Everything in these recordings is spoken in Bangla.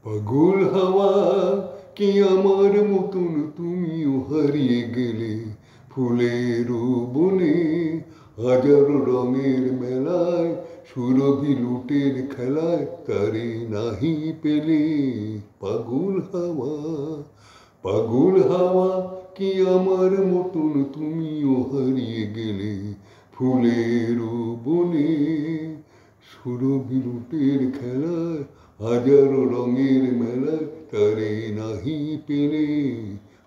পাগল হাওয়া কি আমার মতন তুমিও হারিয়ে গেলে ফুলের বনে, হাজারো রঙের মেলায়, সুরভি লুটের খেলায় তারে নাহি পেলে। পাগল হাওয়া, পাগল হাওয়া কি আমার মতন তুমিও হারিয়ে গেলে ফুলের বনে, সুরভি লুটের খেলায়, হাজারো রঙের মেলায় তারে নাহি পেলে।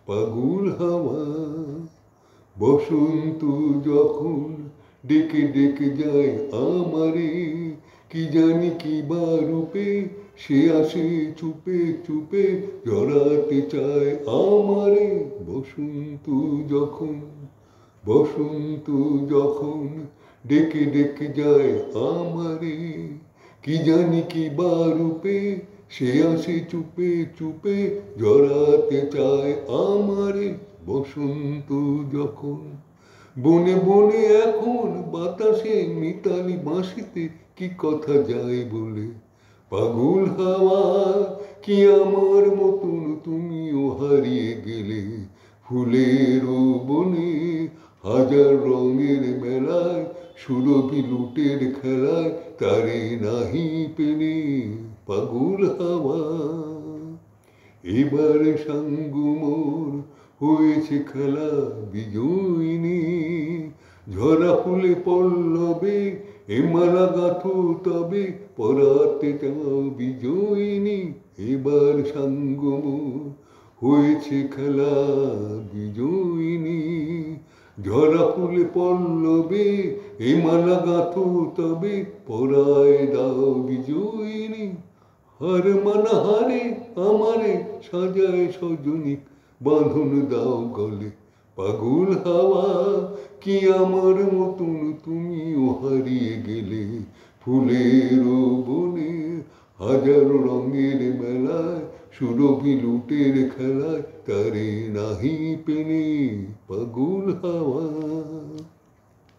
পাগল হাওয়া, বসন্ত যখন ডেকে ডেকে যায় আমারে, কি জানি কি বা রূপে সে আসে চুপে চুপে, জড়াতে চায় আমারে। বসন্ত যখন, বসন্ত যখন ডেকে ডেকে যায় আমারে, কি জানি কি বা রূপে সে আসে চুপে চুপে, জড়াতে চায় আমারে। বসন্ত যখন, বনে বনে এখন বাতাসে মিতালি বাঁশিতে কি কথা যায় বলে। পাগল হাওয়া কি আমার মতন তুমিও হারিয়ে গেলে ফুলের বনে, হাজার রঙের মেলায়, সুরভি লুটের খেলায় তারে নাহি পেলে। পাগল হাওয়া, এবার সাঙ্গ মোর হয়েছে খেলা বিজয়িনী, ঝরা ফুলে পল্লবে এ মালা গাঁথো তবে, পরাতে চাও বিজয়িনী। এবার সাঙ্গ মোর হয়েছে খেলা বিজয়িনী, ঝরা ফুলে পল্লবে এ মালা গাঁথো তবে, পরায় দাও বিজয়িনী। হার মানা হারে আমারে সাজায় সজনী, বাঁধন দাও গলে। পাগল হাওয়া কি আমার মতন তুমিও হারিয়ে গেলে ফুলের বনে, হাজারো রঙের মেলায়, সুরভি লুটের খেলায় তারে নাহি পেলে। পাগল হাওয়া।